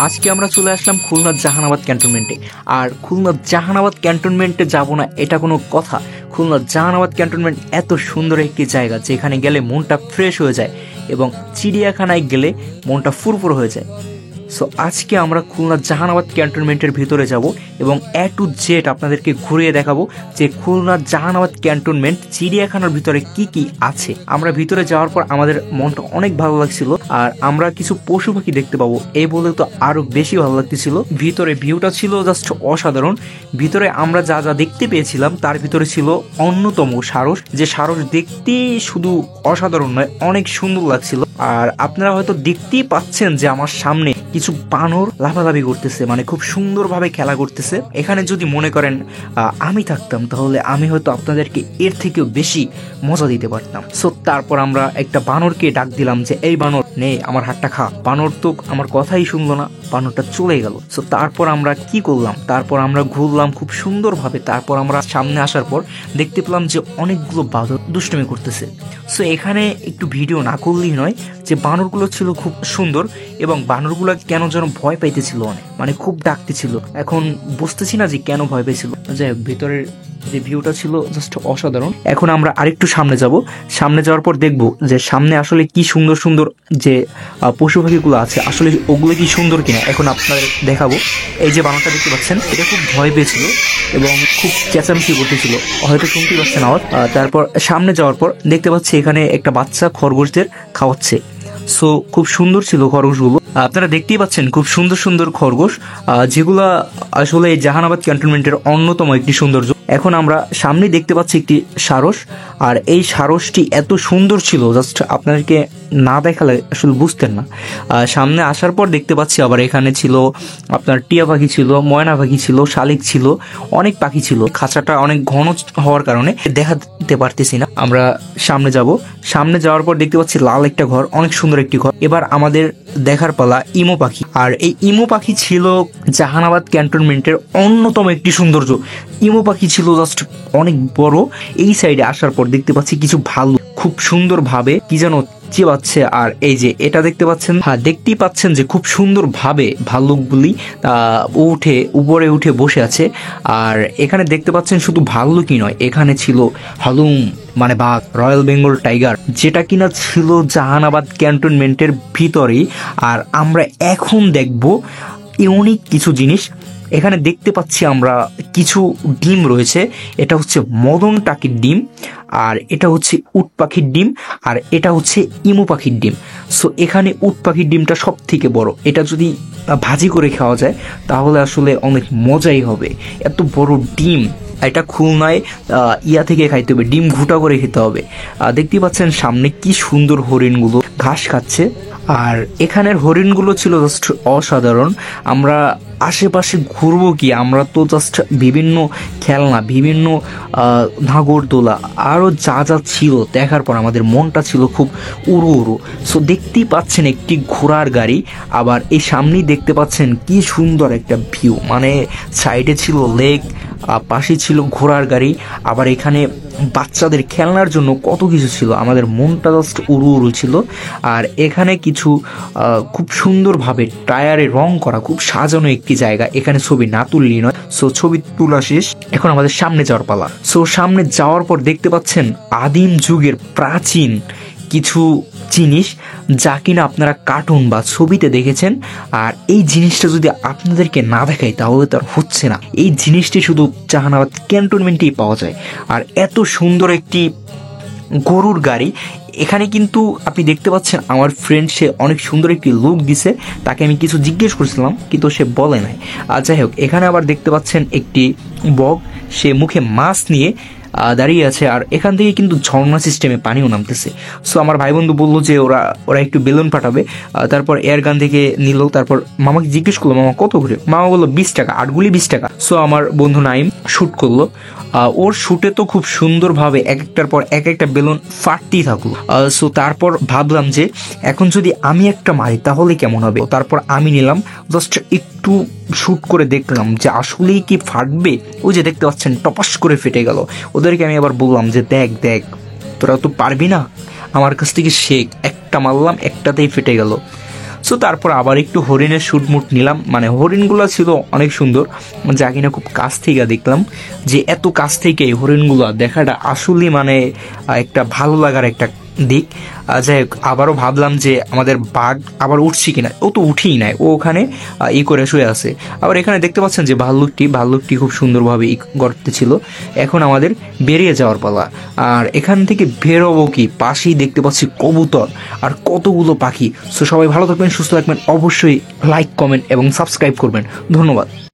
আজকে আমরা চলে আসলাম খুলনার জাহানাবাদ ক্যান্টনমেন্টে। আর খুলনার জাহানাবাদ ক্যান্টনমেন্টে যাব না এটা কোনো কথা। খুলনার জাহানাবাদ ক্যান্টনমেন্ট এত সুন্দর একটি জায়গা যেখানে গেলে মনটা ফ্রেশ হয়ে যায় এবং চিড়িয়াখানায় গেলে মনটা ফুরফুর হয়ে যায়। সো আজকে আমরা খুলনার জাহানাবাদ ক্যান্টনমেন্টের ভিতরে যাব এবং এ টু জেড আপনাদেরকে ঘুরিয়ে দেখাবো যে খুলনার জাহানাবাদ ক্যান্টনমেন্ট চিড়িয়াখানার ভিতরে কি কি আছে। আমরা ভিতরে যাওয়ার পর আমাদের মনটা অনেক ভালো লাগছিল, আর আমরা কিছু পশু পাখি দেখতে পাবো এই বলে তো আরো বেশি ভালো লাগতেছিল। ভিতরে ভিউটা ছিল জাস্ট অসাধারণ। ভিতরে আমরা যা যা দেখতে পেয়েছিলাম তার ভিতরে ছিল অন্যতম সারস, যে সারস দেখতে শুধু অসাধারণ নয়, অনেক সুন্দর লাগছিল। আর আপনারা হয়তো দেখতেই পাচ্ছেন যে আমার সামনে কিছু বানর লাফালাফি করতেছে, মানে খুব সুন্দরভাবে খেলা করতেছে। এখানে যদি মনে করেন আমি থাকতাম তাহলে আমি হয়তো আপনাদেরকে এর থেকেও বেশি মজা দিতে পারতাম। সো তারপর আমরা একটা বানরকে ডাক দিলাম যে এই বানর নে আমার হাতটা খা। বানর তো আমার কথাই শুনলো না, বানরটা চলে গেল। সো তারপর আমরা কি করলাম, তারপর আমরা ঘুরলাম খুব সুন্দরভাবে। তারপর আমরা সামনে আসার পর দেখতে পেলাম যে অনেকগুলো বাদর দুষ্টুমি করতেছে। সো এখানে একটু ভিডিও না করলেই নয় যে বানরগুলো ছিল খুব সুন্দর এবং বানরগুলো কেন যেন ভয় পাইতেছিল অনেক, মানে খুব ডাকতেছিল। এখন বুঝতেছি না যে কেন ভয় পেয়েছিল। যাই হোক, ভিতরের যে ভিউটা ছিল জাস্ট অসাধারণ। এখন আমরা আরেকটু সামনে যাব। সামনে যাওয়ার পর দেখব যে সামনে আসলে কি সুন্দর সুন্দর যে পশু পাখিগুলো আছে, আসলে ওগুলো কি সুন্দর কিনা এখন আপনাদের দেখাবো। এই যে বানরটা দেখতে পাচ্ছেন, এটা খুব ভয় পেয়েছিল এবং খুব চেঁচামেচি করতেছিল, হয়তো শুনতেই পাচ্ছেন আওয়াজ। তারপর সামনে যাওয়ার পর দেখতে পাচ্ছি এখানে একটা বাচ্চা খরগোশদের খাওয়াচ্ছে। সো খুব সুন্দর ছিল খরগোশগুলো, আপনারা দেখতেই পাচ্ছেন খুব সুন্দর সুন্দর খরগোশ, যেগুলা আসলে জাহানাবাদ ক্যান্টনমেন্টের অন্যতম একটি সৌন্দর্য। এখন আমরা সামনে দেখতে পাচ্ছি একটি সারস, আর এই সারসটি এত সুন্দর ছিল জাস্ট আপনাদেরকে না দেখালে আসলে বুঝতেন না। সামনে আসার পর দেখতে পাচ্ছি আবার এখানে ছিল আপনার টিয়া পাখি ছিল, ময়না পাখি ছিল, শালিক ছিল, অনেক পাখি ছিল। খাঁচাটা অনেক ঘন হওয়ার কারণে দেখাতে পারতেছি না। আমরা সামনে যাব। সামনে যাওয়ার পর দেখতে পাচ্ছি লাল একটা ঘর, অনেক সুন্দর একটি ঘর। এবার আমাদের দেখার পালা ইমো পাখি। আর এই ইমো পাখি ছিল জাহানাবাদ ক্যান্টনমেন্টের অন্যতম একটি সৌন্দর্য। ইমো পাখি ছিল জাস্ট অনেক বড়। এই সাইডে আসার পর দেখতে পাচ্ছি কিছু ভালুক খুব সুন্দর ভাবে কি যেন চিবাচ্ছে। আর এই যে এটা দেখতে পাচ্ছেন, হ্যাঁ দেখতেই পাচ্ছেন যে খুব সুন্দর ভাবে ভাল্লুকগুলি উপরে উঠে বসে আছে। আর এখানে দেখতে পাচ্ছেন শুধু ভাল্লুকই নয়, এখানে ছিল হলুম মানে বাঘ, রয়্যাল বেঙ্গল টাইগার, যেটা কিনা ছিল জাহানাবাদ ক্যান্টনমেন্টের ভিতরেই। আর আমরা এখন দেখব ইউনিক কিছু জিনিস। এখানে দেখতে পাচ্ছি আমরা কিছু ডিম রয়েছে, এটা হচ্ছে মদন টাকির ডিম, আর এটা হচ্ছে উট পাখির ডিম, আর এটা হচ্ছে ইমু পাখির ডিম। সো এখানে উট পাখির ডিমটা সব থেকে বড়। এটা যদি ভাজি করে খাওয়া যায় তাহলে আসলে অনেক মজাই হবে। এত বড় ডিম, এটা খুলনায় থেকে খাইতে হবে, ডিম ঘুটা করে খেতে হবে। দেখতে পাচ্ছেন সামনে কি সুন্দর হরিণগুলো ঘাস খাচ্ছে। আর এখানের হরিণগুলো ছিল জাস্ট অসাধারণ। আমরা আশেপাশে ঘুরবো কি, আমরা তো জাস্ট বিভিন্ন খেলনা, বিভিন্ন নাগরদোলা আরও যা যা ছিল দেখার পর আমাদের মনটা ছিল খুব উড়ু উড়ু। সো দেখতেই পাচ্ছেন একটি ঘোড়ার গাড়ি, আবার এই সামনেই দেখতে পাচ্ছেন কি সুন্দর একটা ভিউ, মানে সাইডে ছিল লেক, পাশে ছিল ঘোড়ার গাড়ি, আবার এখানে বাচ্চাদের খেলনার জন্য কত কিছু ছিল। আমাদের মনটা জাস্ট উড়ু উড়ু ছিল। আর এখানে কিছু খুব সুন্দরভাবে টায়ারে রং করা খুব সাজানো একটি জায়গা। এখানে ছবি না তুললেই নয়। সো ছবি তোলা শেষ, এখন আমাদের সামনে যাওয়ার পালা। সো সামনে যাওয়ার পর দেখতে পাচ্ছেন আদিম যুগের প্রাচীন কিছু জিনিস যা কিনা আপনারা কার্টুন বা ছবিতে দেখেছেন। আর এই জিনিসটা যদি আপনাদেরকে না দেখাই তাহলে তো আর হচ্ছে না। এই জিনিসটি শুধু জাহানাবাদ ক্যান্টনমেন্টেই পাওয়া যায়। আর এত সুন্দর একটি গরুর গাড়ি এখানে কিন্তু আপনি দেখতে পাচ্ছেন। আমার ফ্রেন্ড সে অনেক সুন্দর একটি লুক দিছে, তাকে আমি কিছু জিজ্ঞেস করছিলাম কিন্তু সে বলে নাই। আর যাই হোক, এখানে আবার দেখতে পাচ্ছেন একটি বক, সে মুখে মাছ নিয়ে দাঁড়িয়ে আছে। আর এখান থেকে কিন্তু ঝর্ণা সিস্টেমে পানিও নামতেছে। সো আমার ভাই বন্ধু বললো যে ওরা একটু বেলুন পাঠাবে। তারপর এয়ার গান থেকে নিল। তারপর মামাকে জিজ্ঞেস করলো মামা কত করে, মামা বললো 20 টাকা, 8 গুলি 20 টাকা। সো আমার বন্ধু নাইম শ্যুট করলো। ওর শ্যুটে তো খুব সুন্দরভাবে এক একটার পর এক একটা বেলুন ফাটতেই থাকলো। সো তারপর ভাবলাম যে এখন যদি আমি একটা মারি তাহলে কেমন হবে। তারপর আমি নিলাম, জাস্ট একটু শ্যুট করে দেখলাম যে আসলেই কি ফাটবে। ওই যে দেখতে পাচ্ছেন টপাস করে ফেটে গেল। ওদেরকে আমি আবার বললাম যে দেখ তোরা তো পারবি না, আমার কাছ থেকে শেখ। একটা মারলাম, একটাতেই ফেটে গেল। সো তারপর আবার একটু হরিণের শুটমুট নিলাম, মানে হরিণগুলো ছিল অনেক সুন্দর, যা কিনা খুব কাছ থেকে দেখলাম, যে এত কাছ থেকে হরিণগুলো দেখাটা আসলেই মানে একটা ভালো লাগার একটা দিক। যাই হোক, আবারও ভাবলাম যে আমাদের বাঘ আবার উঠছি কিনা, ও তো উঠেই নাই, ও ওখানে ই করে শুয়ে আছে। আবার এখানে দেখতে পাচ্ছেন যে ভাল্লুকটি খুব সুন্দরভাবে গর্তে ছিল। এখন আমাদের বেরিয়ে যাওয়ার পালা। আর এখান থেকে বেরোবো কি, পাশেই দেখতে পাচ্ছি কবুতর আর কতগুলো পাখি। সো সবাই ভালো থাকবেন, সুস্থ থাকবেন, অবশ্যই লাইক, কমেন্ট এবং সাবস্ক্রাইব করবেন। ধন্যবাদ।